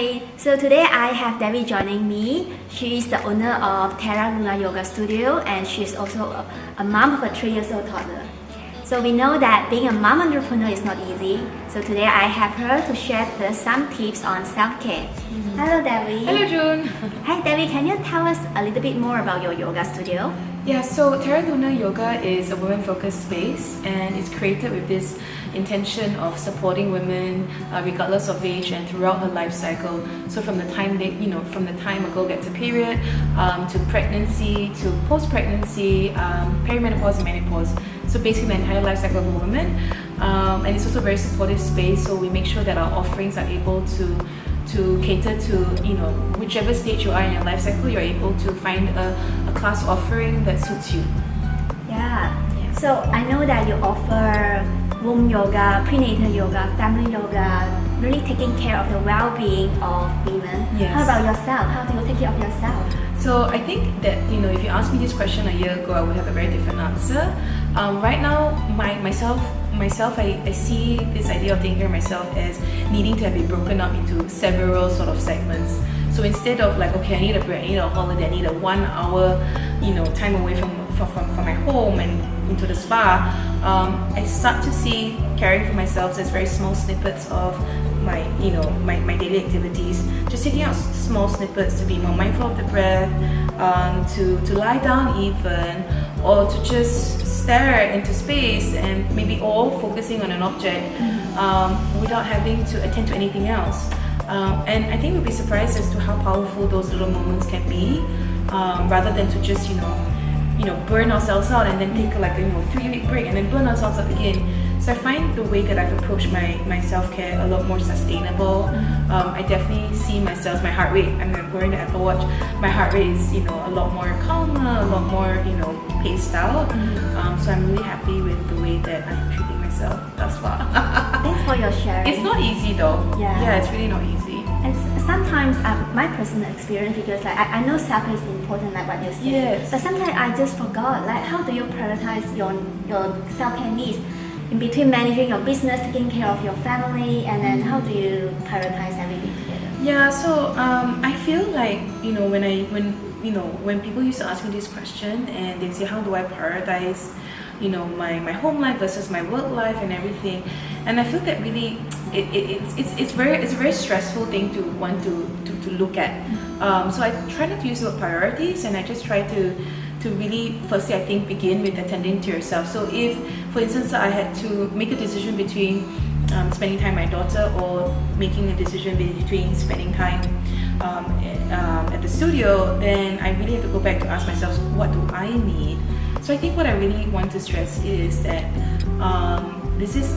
Hi, so today I have Dewi joining me. She is the owner of Terra Yoga Studio and she's also a mom of a 3-year-old toddler. So we know that being a mom entrepreneur is not easy. So today I have her to share with us some tips on self-care. Hello Dewi. Hello June. Hi Dewi, can you tell us a little bit more about your yoga studio? Yeah, so Terra Yoga is a women-focused space and it's created with this intention of supporting women regardless of age and throughout her life cycle. So from the time from the time a girl gets a period to pregnancy, to post-pregnancy, perimenopause and menopause. So basically the entire life cycle of a woman. And it's also a very supportive space, so we make sure that our offerings are able to cater to whichever stage you are in your life cycle. You're able to find a class offering that suits you. Yeah. So I know that you offer womb yoga, prenatal yoga, family yoga, really taking care of the well-being of women. Yes. How about yourself? How do you take care of yourself? So I think that if you asked me this question a year ago, I would have a very different answer. Right now, myself, I see this idea of taking care of myself as needing to have it broken up into several sort of segments. So instead of like, okay, I need a break, I need a holiday, I need a 1 hour, time away from my home and into the spa, I start to see caring for myself as very small snippets of my daily activities. Just taking out small snippets to be more mindful of the breath, to lie down even, or to just stare into space and maybe all focusing on an object without having to attend to anything else. And I think we'll be surprised as to how powerful those little moments can be, rather than to just burn ourselves out and then take like a 3-week break and then burn ourselves out again. So I find the way that I've approached my self-care a lot more sustainable. I definitely see myself, my heart rate, I'm wearing the Apple Watch, my heart rate is a lot more calmer, a lot more paced out. So I'm really happy with the way that I'm treating myself thus far. Thanks for your sharing. It's not easy though. Yeah, it's really not easy. And sometimes my personal experience, because like I know self-care is important, like what you said. Yes. But sometimes I just forgot, like how do you prioritize your self-care needs in between managing your business, taking care of your family, and then how do you prioritize everything together? Yeah, so I feel like when people used to ask me this question and they say how do I prioritize my home life versus my work life and everything, and I feel that really it's a very stressful thing to want to look at. So I try not to use the word priorities, and I just try to really, firstly, I think, begin with attending to yourself. So if, for instance, I had to make a decision between spending time with my daughter or making a decision between spending time at the studio, then I really have to go back to ask myself, what do I need? So I think what I really want to stress is that this is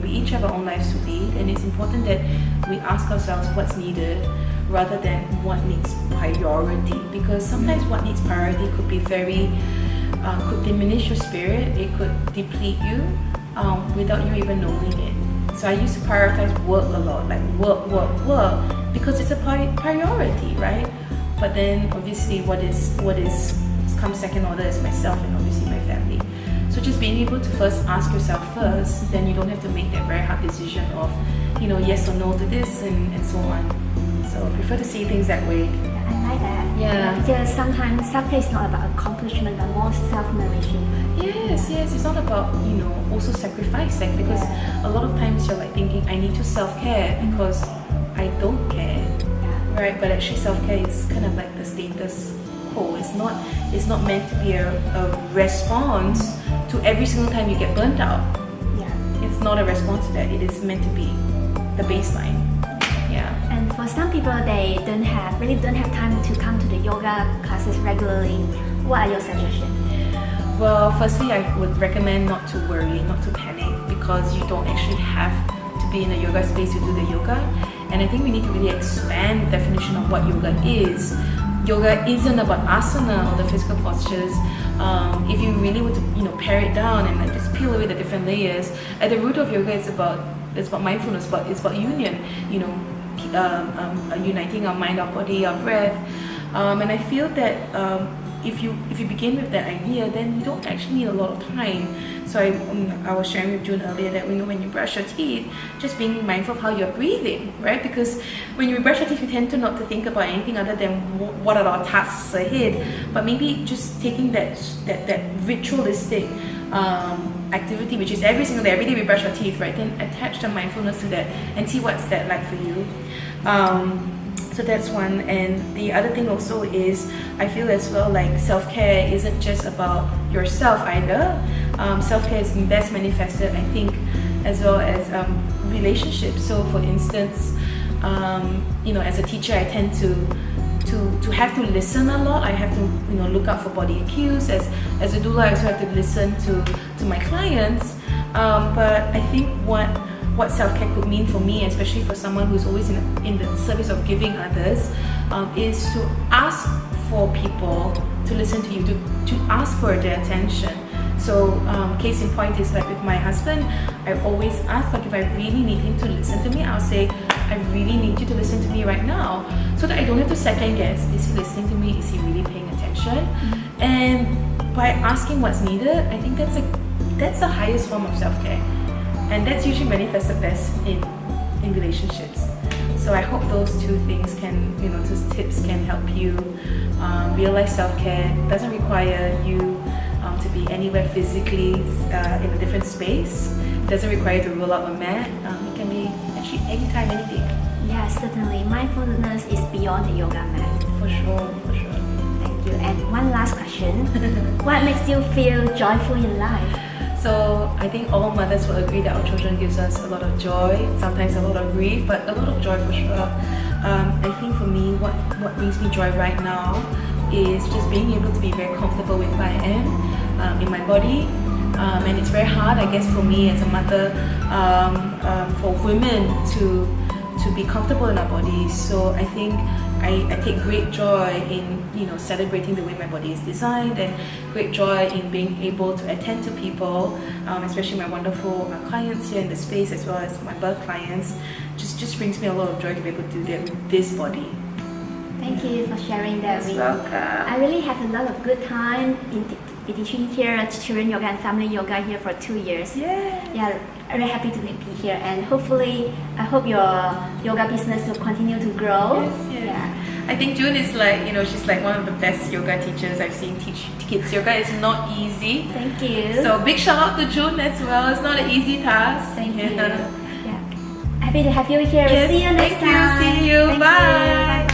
we each have our own lives to lead, and it's important that we ask ourselves what's needed rather than what needs priority, because sometimes what needs priority could be could diminish your spirit, it could deplete you without you even knowing it. So I used to prioritize work a lot, like work, because it's a priority, right? But then obviously what comes second order is myself and obviously my family. So just being able to first ask yourself first, then you don't have to make that very hard decision of yes or no to this and so on. So I prefer to see things that way. Yeah, I like that. Yeah. Because sometimes self-care is not about accomplishment, but more self-nourishing. Yes, it's not about also sacrifice, like, because a lot of times you're like thinking I need to self-care because I don't care, right? But actually self-care is kind of like the status quo. It's not meant to be a response to every single time you get burnt out. Yeah. It's not a response to that. It is meant to be the baseline. Yeah. And for some people, they really don't have time to come to the yoga classes regularly. What are your suggestions? Well, firstly, I would recommend not to worry, not to panic, because you don't actually have to be in a yoga space to do the yoga. And I think we need to really expand the definition of what yoga is. Yoga isn't about asana or the physical postures. If you really were to pare it down and like just peel away the different layers, at the root of yoga it's about mindfulness, but it's about union. Uniting our mind, our body, our breath. And I feel that if you begin with that idea, then you don't actually need a lot of time. So I was sharing with June earlier that when you brush your teeth, just being mindful of how you're breathing, right? Because when you brush your teeth, you tend to not to think about anything other than what are our tasks ahead. But maybe just taking that ritualistic activity, which is every single day, every day we brush our teeth, right? Then attach the mindfulness to that and see what's that like for you. So that's one. And the other thing also is, I feel as well like self-care isn't just about yourself either. Self-care is best manifested, I think, as well as relationships. So for instance, as a teacher, I tend to have to listen a lot. I have to look out for body cues. As a doula, I also have to listen to my clients. But I think what self-care could mean for me, especially for someone who's always in the service of giving others, is to ask for people to listen to you, to ask for their attention. So case in point is like with my husband, I always ask, like if I really need him to listen to me, I'll say, I really need you to listen to me right now, so that I don't have to second guess, is he listening to me, is he really paying attention? And by asking what's needed, I think that's the highest form of self-care. And that's usually manifested best in relationships. So I hope those two things those tips can help you realize self-care doesn't require you to be anywhere physically in a different space. It doesn't require you to roll out a mat. It can be actually anytime, any day. Yeah, certainly. Mindfulness is beyond the yoga mat. For sure, for sure. Thank you. And one last question. What makes you feel joyful in life? So I think all mothers will agree that our children gives us a lot of joy, sometimes a lot of grief, but a lot of joy for sure. I think for me, what brings me joy right now is just being able to be very comfortable with who I am in my body. And it's very hard, I guess, for me as a mother, for women to be comfortable in our bodies. So I think I take great joy in celebrating the way my body is designed, and great joy in being able to attend to people, especially my wonderful clients here in the space, as well as my birth clients. Just brings me a lot of joy to be able to do that with this body. Thank you for sharing that with me. Welcome. I really have a lot of good time in teaching here children yoga and family yoga here for 2 years. Yeah, very happy to be here, and hopefully I hope your yoga business will continue to grow. Yes. Yeah. I think June is like, she's like one of the best yoga teachers I've seen teach kids yoga. It's not easy. Thank you. So big shout out to June as well. It's not an easy task. Thank you. Yeah. Happy to have you here. Yes, See you next time. Thank you. See you. Thank Bye. You.